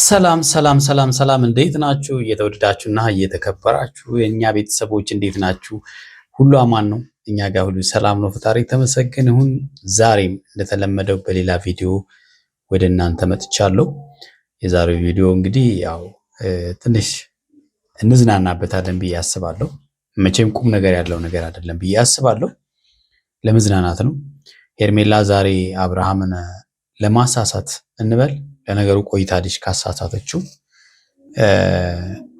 ሰላም ሰላም ሰላም ሰላም፣ እንዴት ናችሁ? እየተወደዳችሁና እየተከበራችሁ የእኛ ቤተሰቦች እንዴት ናችሁ? ሁሉ አማን ነው? እኛ ጋር ሁሉ ሰላም ነው። ፈጣሪ የተመሰገነ ይሁን። ዛሬም እንደተለመደው በሌላ ቪዲዮ ወደ እናንተ መጥቻለሁ። የዛሬው ቪዲዮ እንግዲህ ያው ትንሽ እንዝናናበታለን ብዬ አስባለሁ። መቼም ቁም ነገር ያለው ነገር አይደለም ብዬ አስባለሁ። ለመዝናናት ነው። ሄርሜላ ዛሬ አብርሃምን ለማሳሳት እንበል፣ ለነገሩ ቆይታለች ካሳሳተችው።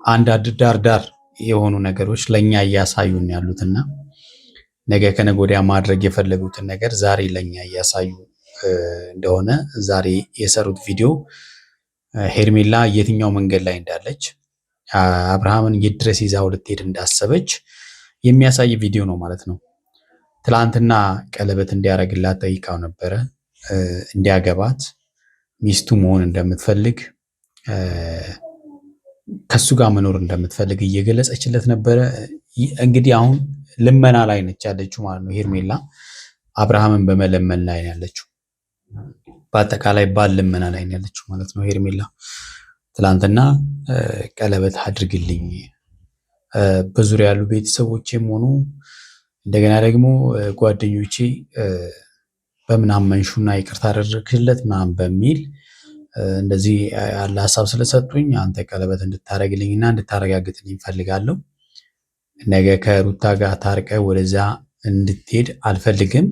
አንዳንድ ዳር የሆኑ ነገሮች ለኛ እያሳዩን ያሉትና ነገ ከነገ ወዲያ ማድረግ የፈለጉትን ነገር ዛሬ ለኛ እያሳዩ እንደሆነ ዛሬ የሰሩት ቪዲዮ ሄርሜላ የትኛው መንገድ ላይ እንዳለች አብርሃምን የት ድረስ ይዛው ልትሄድ እንዳሰበች የሚያሳይ ቪዲዮ ነው ማለት ነው። ትላንትና ቀለበት እንዲያደርግላት ጠይቃው ነበረ፣ እንዲያገባት ሚስቱ መሆን እንደምትፈልግ ከሱ ጋር መኖር እንደምትፈልግ እየገለጸችለት ነበረ። እንግዲህ አሁን ልመና ላይ ነች ያለችው ማለት ነው። ሄርሜላ አብርሃምን በመለመን ላይ ነው ያለችው። በአጠቃላይ ባል ልመና ላይ ነው ያለችው ማለት ነው። ሄርሜላ ትላንትና ቀለበት አድርግልኝ፣ በዙሪያ ያሉ ቤተሰቦቼም ሆኑ እንደገና ደግሞ ጓደኞቼ በምን አመንሹና ይቅርታ አደረግሽለት ምናምን በሚል እንደዚህ ያለ ሀሳብ ስለሰጡኝ አንተ ቀለበት እንድታረግልኝና እንድታረጋግጥልኝ ፈልጋለሁ። ነገ ከሩታ ጋር ታርቀ ወደዛ እንድትሄድ አልፈልግም።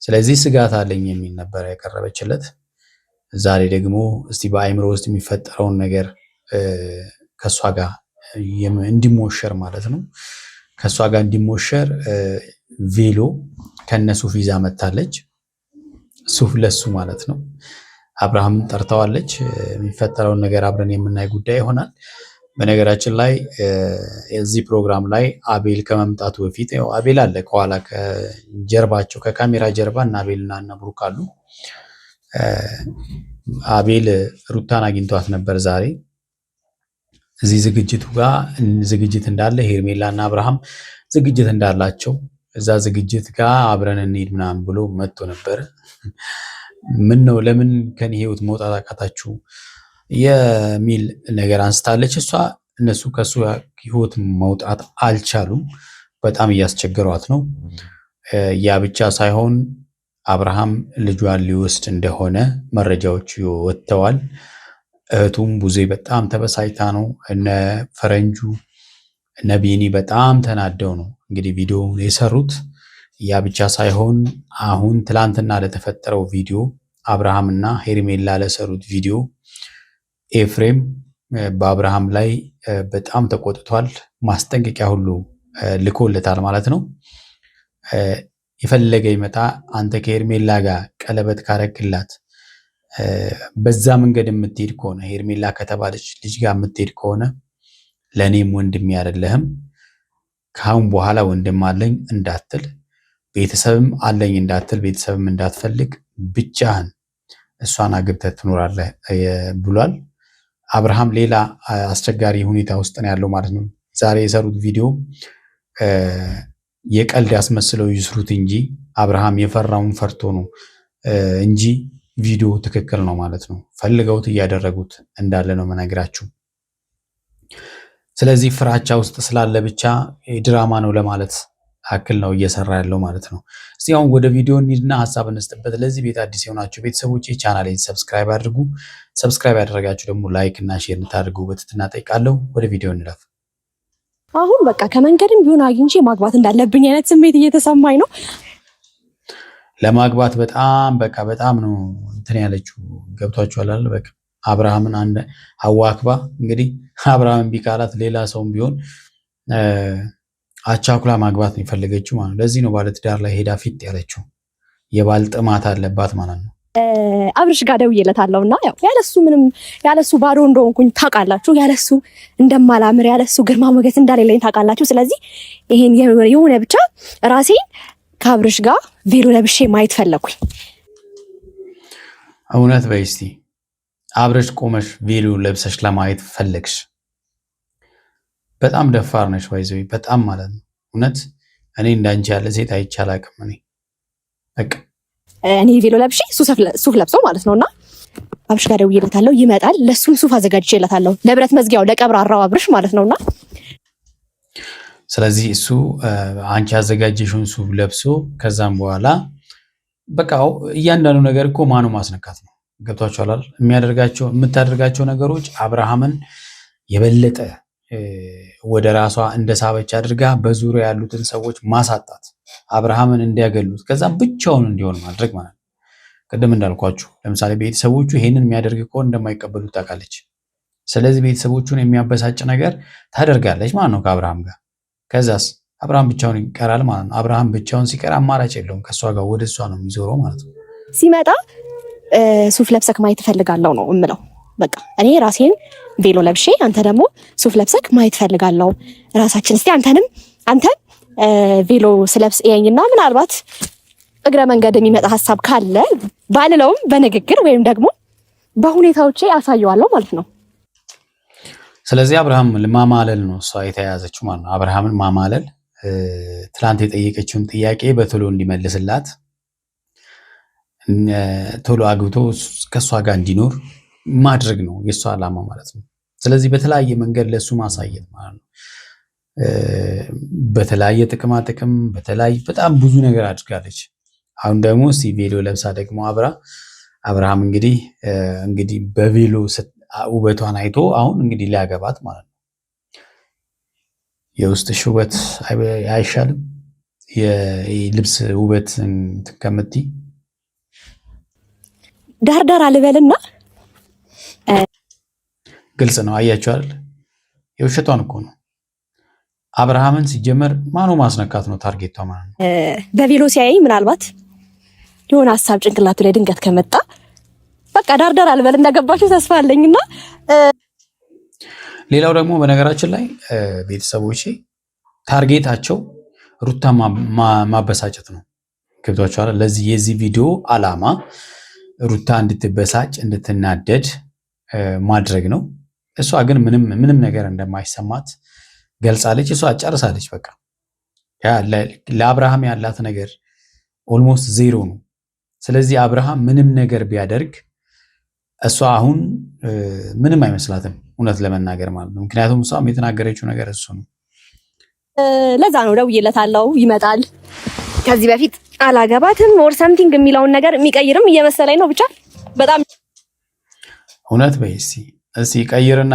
ስለዚህ ስጋት አለኝ የሚል ነበር ያቀረበችለት። ዛሬ ደግሞ እስቲ በአይምሮ ውስጥ የሚፈጠረውን ነገር ከሷ ጋር እንዲሞሸር ማለት ነው። ከሷ ጋር እንዲሞሸር ቬሎ ከነሱፍ ይዛ መታለች። ሱፍ ለሱ ማለት ነው። አብርሃም ጠርተዋለች። የሚፈጠረውን ነገር አብረን የምናይ ጉዳይ ይሆናል። በነገራችን ላይ የዚህ ፕሮግራም ላይ አቤል ከመምጣቱ በፊት ያው አቤል አለ ከኋላ ከጀርባቸው ከካሜራ ጀርባ እና አቤልና እና ብሩክ አሉ። አቤል ሩታን አግኝቷት ነበር ዛሬ። እዚህ ዝግጅቱ ጋር ዝግጅት እንዳለ ሄርሜላ እና አብርሃም ዝግጅት እንዳላቸው እዛ ዝግጅት ጋር አብረን እንሂድ ምናምን ብሎ መጥቶ ነበር። ምን ነው ለምን ከኔ ህይወት መውጣት አቃታችሁ የሚል ነገር አንስታለች እሷ። እነሱ ከሱ ህይወት መውጣት አልቻሉም። በጣም እያስቸገሯት ነው። ያ ብቻ ሳይሆን አብርሃም ልጇን ሊወስድ እንደሆነ መረጃዎች ወጥተዋል። እህቱም ቡዜ በጣም ተበሳጭታ ነው። እነ ፈረንጁ እነ ቢኒ በጣም ተናደው ነው እንግዲህ ቪዲዮ የሰሩት። ያ ብቻ ሳይሆን አሁን ትላንትና ለተፈጠረው ቪዲዮ አብርሃምና ሄርሜላ ለሰሩት ቪዲዮ ኤፍሬም በአብርሃም ላይ በጣም ተቆጥቷል። ማስጠንቀቂያ ሁሉ ልኮለታል ማለት ነው። የፈለገ ይመጣ አንተ ከሄርሜላ ጋር ቀለበት ካረክላት በዛ መንገድ የምትሄድ ከሆነ ሄርሜላ ከተባለች ልጅ ጋር የምትሄድ ከሆነ ለእኔም ወንድሜ አይደለህም፣ ከአሁን በኋላ ወንድም አለኝ እንዳትል፣ ቤተሰብም አለኝ እንዳትል፣ ቤተሰብም እንዳትፈልግ፣ ብቻህን እሷን አግብተህ ትኖራለህ ብሏል። አብርሃም ሌላ አስቸጋሪ ሁኔታ ውስጥ ነው ያለው ማለት ነው። ዛሬ የሰሩት ቪዲዮ የቀልድ ያስመስለው ይስሩት እንጂ አብርሃም የፈራውን ፈርቶ ነው እንጂ ቪዲዮ ትክክል ነው ማለት ነው። ፈልገውት እያደረጉት እንዳለ ነው መነግራችሁ። ስለዚህ ፍራቻ ውስጥ ስላለ ብቻ ድራማ ነው ለማለት አክል ነው እየሰራ ያለው ማለት ነው። እስቲ አሁን ወደ ቪዲዮ እንሂድና ሀሳብ እንስጥበት። ለዚህ ቤት አዲስ የሆናችሁ ቤተሰቦች ቻናሌን ሰብስክራይብ አድርጉ። ሰብስክራይብ ያደረጋችሁ ደግሞ ላይክ እና ሼር እንድታደርጉ በትህትና ጠይቃለሁ። ወደ ቪዲዮ እንለፍ። አሁን በቃ ከመንገድም ቢሆን አግኝቼ ማግባት እንዳለብኝ አይነት ስሜት እየተሰማኝ ነው። ለማግባት በጣም ነው እንትን ያለችው። ገብቷችኋል አይደል? በቃ አብርሃምን አንድ ሀዋ አክባ እንግዲህ አብርሃምን ቢካላት ሌላ ሰውም ቢሆን አቻኩላ ማግባት ነው የፈለገችው ማለት ነው። ለዚህ ነው ባለትዳር ላይ ሄዳ ፊት ያለችው። የባል ጥማት አለባት ማለት ነው። አብርሽ ጋር ደውዬለታለሁና ያለሱ ባዶ እንደሆንኩኝ ታውቃላችሁ። ያለሱ እንደማላምር ያለሱ ግርማ ሞገስ እንዳሌለኝ ታውቃላችሁ። ስለዚህ ይሄን የሆነ ብቻ ራሴን ከአብርሽ ጋር ቬሎ ለብሼ ማየት ፈለኩኝ። እውነት በይ እስቲ አብርሽ ቆመሽ ቬሎ ለብሰሽ ለማየት ፈለግሽ? በጣም ደፋር ነሽ ባይዘው በጣም ማለት ነው። እውነት እኔ እንዳንቺ ያለ ሴት አይቼ አላውቅም። እኔ ቬሎ ለብሼ ሱፍ ለብሶ ማለት ነውና አብርሽ ጋር ደውዬለታለሁ፣ ይመጣል። ለሱም ሱፍ አዘጋጅቼለታለሁ፣ ለብረት መዝጊያው ለቀብራራው አብርሽ ማለት ነውና ስለዚህ እሱ አንቺ ያዘጋጀሽውን ሱፍ ለብሶ ከዛም በኋላ በቃ እያንዳንዱ ነገር እኮ ማኑ ማስነካት ነው። ገብቷችኋል? የምታደርጋቸው ነገሮች አብርሃምን የበለጠ ወደ ራሷ እንደሳበች አድርጋ በዙሪያ ያሉትን ሰዎች ማሳጣት፣ አብርሃምን እንዲያገሉት ከዛም ብቻውን እንዲሆን ማድረግ ማለት ነው። ቅድም እንዳልኳችሁ ለምሳሌ ቤተሰቦቹ ይሄንን የሚያደርግ ከሆነ እንደማይቀበሉት ታውቃለች። ስለዚህ ቤተሰቦቹን የሚያበሳጭ ነገር ታደርጋለች ማለት ነው ከአብርሃም ጋር። ከዛስ አብርሃም ብቻውን ይቀራል ማለት ነው። አብርሃም ብቻውን ሲቀር አማራጭ የለውም፣ ከእሷ ጋር ወደ እሷ ነው የሚዞረው ማለት ነው። ሲመጣ ሱፍ ለብሰክ ማየት እፈልጋለሁ ነው እምለው። በቃ እኔ ራሴን ቬሎ ለብሼ አንተ ደግሞ ሱፍ ለብሰክ ማየት እፈልጋለሁ። ራሳችን እስቲ አንተ ቬሎ ስለብስ እያኝና ምናልባት እግረ መንገድ የሚመጣ ሀሳብ ካለ ባልለውም በንግግር ወይም ደግሞ በሁኔታዎቼ አሳየዋለሁ ማለት ነው። ስለዚህ አብርሃም ማማለል ነው እሷ የተያያዘችው ማለት ነው። አብርሃምን ማማለል፣ ትላንት የጠየቀችውን ጥያቄ በቶሎ እንዲመልስላት፣ ቶሎ አግብቶ ከእሷ ጋር እንዲኖር ማድረግ ነው የእሷ ዓላማ ማለት ነው። ስለዚህ በተለያየ መንገድ ለእሱ ማሳየት ማለት ነው። በተለያየ ጥቅማ ጥቅም በተለያየ በጣም ብዙ ነገር አድርጋለች። አሁን ደግሞ እስቲ ቬሎ ለብሳ ደግሞ አብርሃም እንግዲህ በቬሎ ውበቷን አይቶ አሁን እንግዲህ ሊያገባት ማለት ነው። የውስጥሽ ውበት አይሻልም? የልብስ ውበት ከምትይ ዳርዳር አልበልና ግልጽ ነው። አያችሁ አይደል? የውሸቷን እኮ ነው። አብርሃምን ሲጀመር ማኑ ማስነካት ነው ታርጌቷ ማለት ነው። በቬሎ ሲያይ ምናልባት የሆነ ሀሳብ ጭንቅላቱ ላይ ድንገት ከመጣ በቃ ዳርዳር አልበል እንዳገባችሁ ተስፋ አለኝና ሌላው ደግሞ በነገራችን ላይ ቤተሰቦቼ ታርጌታቸው ሩታ ማበሳጨት ነው። ገብቷችኋል? ለዚህ የዚህ ቪዲዮ አላማ ሩታ እንድትበሳጭ እንድትናደድ ማድረግ ነው። እሷ ግን ምንም ነገር እንደማይሰማት ገልጻለች። እሷ ጨርሳለች። በቃ ለአብርሃም ያላት ነገር ኦልሞስት ዜሮ ነው። ስለዚህ አብርሃም ምንም ነገር ቢያደርግ እሷ አሁን ምንም አይመስላትም፣ እውነት ለመናገር ማለት ነው። ምክንያቱም እሷም የተናገረችው ነገር እሱ ነው። ለዛ ነው ደውዬለታለሁ፣ ይመጣል። ከዚህ በፊት አላገባትም ኦር ሰምቲንግ የሚለውን ነገር የሚቀይርም እየመሰለኝ ነው። ብቻ በጣም እውነት በይ እስኪ ቀይርና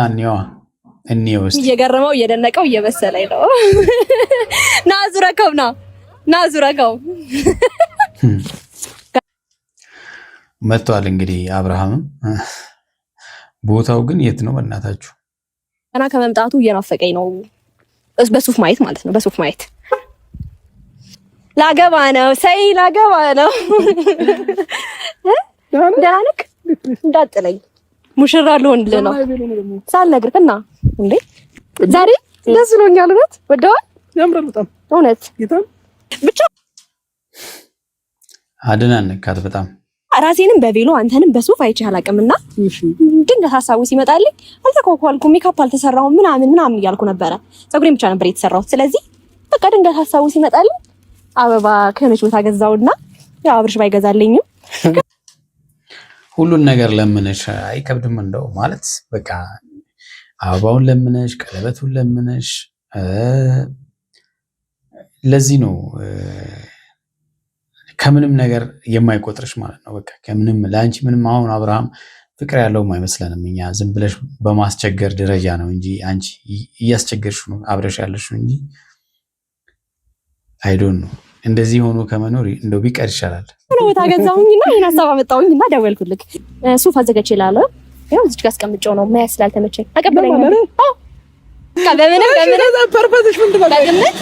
እንየው እስኪ። እየገረመው እየደነቀው እየመሰለኝ ነው። ና ዙረከው መጥቷል። እንግዲህ አብርሃምም ቦታው ግን የት ነው በእናታችሁ? ገና ከመምጣቱ እየናፈቀኝ ነው። በሱፍ ማየት ማለት ነው። በሱፍ ማየት ላገባ ነው። ደህና ነህ? እንዳጥለኝ ሙሽራ ልሆንልህ ነው ሳልነግርህ እና እንዴ ዛሬ ደስ ብሎኛል። እውነት ወደዋል። ያምራል በጣም እውነት ብቻ አድናነካት በጣም ራሴንም በቬሎ አንተንም በሱፍ አይቼ አላውቅምና ድንገት ሀሳቡ ሲመጣልኝ አልተኳኳልኩም፣ ሜካፕ አልተሰራሁም ምናምን እያልኩ ነበረ። ፀጉሬን ብቻ ነበር የተሰራሁት። ስለዚህ በቃ ድንገት ሀሳቡ ሲመጣልኝ አበባ ከሆነች ቦታ ገዛውና ያው አብርሽ ባይገዛልኝም ሁሉን ነገር ለምነሽ አይከብድም እንደው ማለት በቃ አበባውን ለምነሽ ቀለበቱን ለምነሽ ለዚህ ነው ከምንም ነገር የማይቆጥርሽ ማለት ነው። በቃ ከምንም ለአንቺ ምንም አሁን አብርሃም ፍቅር ያለውም አይመስለንም እኛ ዝም ብለሽ በማስቸገር ደረጃ ነው እንጂ አንቺ እያስቸገርሽ ነው አብረሽ ያለሽ እንጂ አይዶን ነው እንደዚህ ሆኖ ከመኖር እንደው ቢቀር ይሻላል። ነው ታገዛውኝና ይሄን ሐሳብ አመጣውኝና ደወልኩልክ። ሱፍ አዘጋጅ ይላል። ያው እዚህ ጋር አስቀምጬው ነው ማያስላልተመቸኝ አቀበለኝ ነው። አዎ በቃ በምንም ፐርፐዝሽ ምንድን ነው?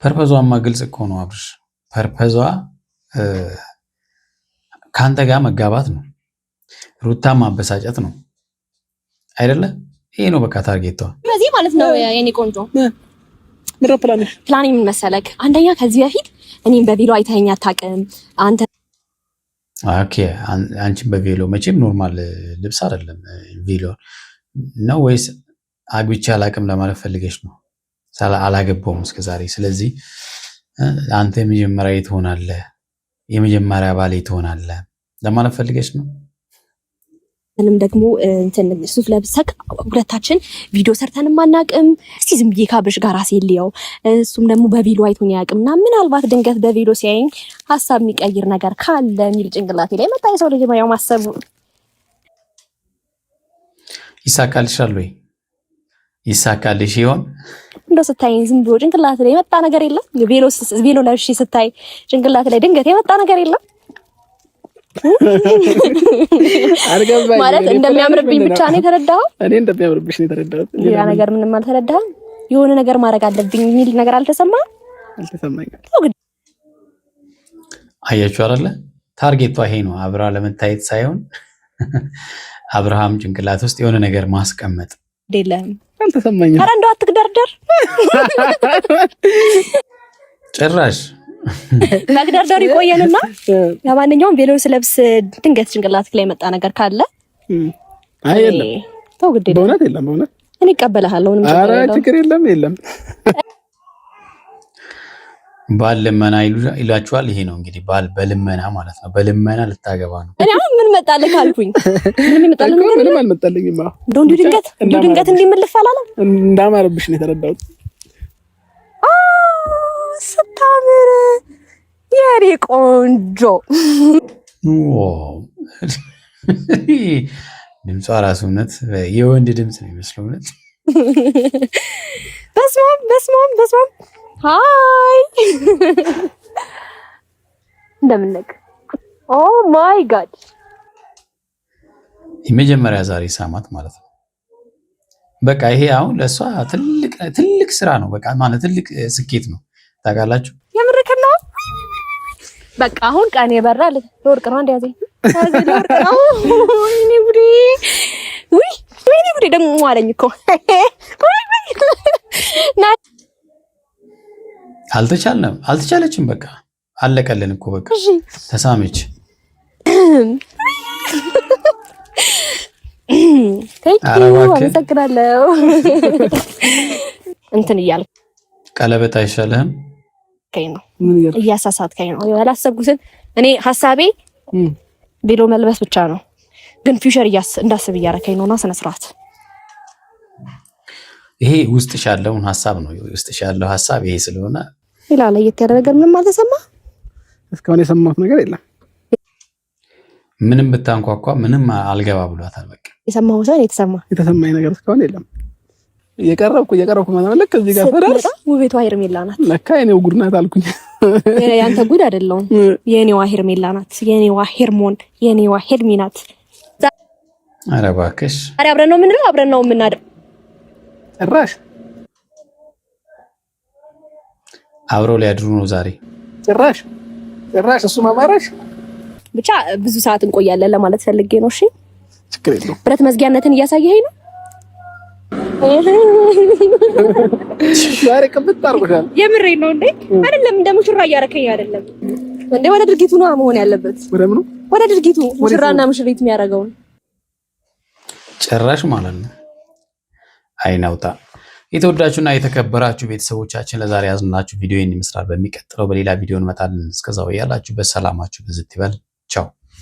ፐርፐዟማ ግልጽ እኮ ነው አብርሽ። ፐርፐዟ ከአንተ ጋር መጋባት ነው፣ ሩታ ማበሳጨት ነው አይደለ? ይሄ ነው በቃ ታርጌቷ። በዚህ ማለት ነው የኔ ቆንጆ ፕላን ምን መሰለክ? አንደኛ ከዚህ በፊት እኔም በቬሎ አይተኸኝ አታውቅም አንተ። ኦኬ አንቺም በቬሎ መቼም ኖርማል ልብስ አይደለም ቬሎ ነው ወይስ አግብቼ አላውቅም ለማለት ፈልገሽ ነው? አላገባውም እስከዛሬ። ስለዚህ አንተ የመጀመሪያ ትሆናለህ፣ የመጀመሪያ ባሌ ትሆናለህ ለማለት ፈልገሽ ነው? ምንም ደግሞ እንትን ሱፍ ለብሰክ ሁለታችን ቪዲዮ ሰርተን ማናቅም። እስቲ ዝም ብዬ ካብሽ ጋር አስይልየው እሱም ደግሞ በቪሎ አይቶኝ ያቅምና ምናልባት ድንገት በቪሎ ሲያየኝ ሐሳብ የሚቀይር ነገር ካለ ሚል ጭንቅላቴ ላይ መጣ። የሰው ልጅ ማየው ማሰቡ ይሳካልሻል ወይ? ይሳካልሽ ይሆን? እንደው ስታይኝ ዝም ብሎ ጭንቅላት ላይ የመጣ ነገር የለም? ቪሎ ለብሼ ስታይ ጭንቅላት ላይ ድንገት የመጣ ነገር የለም? ማለት እንደሚያምርብኝ ብቻ ነው የተረዳኸው? እኔ እንደሚያምርብሽ ነው የተረዳሁት። ሌላ ነገር ምንም አልተረዳህም? የሆነ ነገር ማድረግ አለብኝ የሚል ነገር አልተሰማህም? አልተሰማኝም። አያችሁ አይደለ? ታርጌቷ ይሄ ነው። አብራ ለመታየት ሳይሆን አብርሃም ጭንቅላት ውስጥ የሆነ ነገር ማስቀመጥ አይደለም። አልተሰማኝም። ኧረ እንደው አትግደርደር ጭራሽ መግደርደር ይቆየንና ለማንኛውም ቬሎ ስለብስ ድንገት ጭንቅላት ላይ የመጣ ነገር ካለ አይ የለም ተው ግድ የለም። በእውነት የለም። በእውነት እኔ እቀበልሃለሁ። ምንም ችግር የለም። የለም ባል ልመና ይላችኋል። ይሄ ነው እንግዲህ ባል በልመና ማለት ነው። በልመና ልታገባ ነው። እኔ አሁን ምን መጣልህ ካልኩኝ ምንም ይመጣልህ ነገር ምንም አልመጣልኝም። እንደው ድንገት እንዲምልፍ አላለም። እንዳማረብሽ ነው የተረዳሁት። ስታምር የኔ ቆንጆ ድምጿ ራሱ እውነት የወንድ ድምፅ ነው የሚመስለው። እውነት በስማም ሃይ እንደምንነቅ ኦ ማይ ጋድ የመጀመሪያ ዛሬ ሳማት ማለት ነው። በቃ ይሄ አሁን ለእሷ ትልቅ ስራ ነው። በቃ ማለት ትልቅ ስኬት ነው። ታውቃላችሁ? የምርክን ነው። በቃ አሁን ቀን የበራል ለወርቅ ነው እንደያዘኝ ለወርቅ ነው። ወይኔ ጉዴ ደግሞ አለኝ እኮ አልተቻለችም። በቃ አለቀልን እኮ በቃ ተሳመች። አመሰግናለሁ። እንትን እያልኩ ቀለበት አይሻልህም? ነው እያሳሳትከኝ ነው። ያላሰብኩትን እኔ ሀሳቤ ቬሎ መልበስ ብቻ ነው፣ ግን ፊውቸር እንዳስብ እያረከኝ ነውና ስነ ስርዓት። ይሄ ውስጥሽ ያለውን ሀሳብ ነው። ውስጥሽ ያለው ሀሳብ ይሄ ስለሆነ ሌላ ለየት ያለ ነገር ምንም አልተሰማ። እስካሁን የሰማሁት ነገር የለም። ምንም ብታንኳኳ ምንም አልገባ ብሏታል። በቃ የሰማሁት ነው የተሰማኝ ነገር እስካሁን የለም። እየቀረብኩ ማለት ልክ እዚህ ጋር ፈራስ ውቤቷ ሄርሜላ ናት። ለካ የኔው ጉድ ናት አልኩኝ። ያንተ ጉድ አይደለም፣ የኔዋ ሄርሜላ ናት። የኔዋ ሄርሞን፣ የኔዋ ሄርሚ ናት። ኧረ እባክሽ አብረን ነው የምንለው፣ አብረን ነው የምናድር። ጭራሽ አብረው ሊያድሩ ነው ዛሬ። ጭራሽ እሱ ማማራሽ ብቻ ብዙ ሰዓት እንቆያለን ለማለት ፈልጌ ነው። እሺ ችግር የለውም። ብረት መዝጊያነትን እያሳየኸኝ ነው። ዛሬ ቅብጥ አድርጎሻል። የምሬን ነው እንዴ? አይደለም እንደ ሙሽራ እያረከኝ አይደለም እንዴ? ወደ ድርጊቱ ነው መሆን ያለበት። ወደ ምኑ? ወደ ድርጊቱ ሙሽራና ሙሽሪት የሚያደርገውን ጭራሽ ማለት ነው። አይናውጣ። የተወዳችሁና የተከበራችሁ ቤተሰቦቻችን ለዛሬ ያዝናችሁ ቪዲዮ ይመስላል። በሚቀጥለው በሌላ ቪዲዮ እንመጣለን። እስከዛው ያላችሁበት ሰላማችሁ ብዝት ይበል።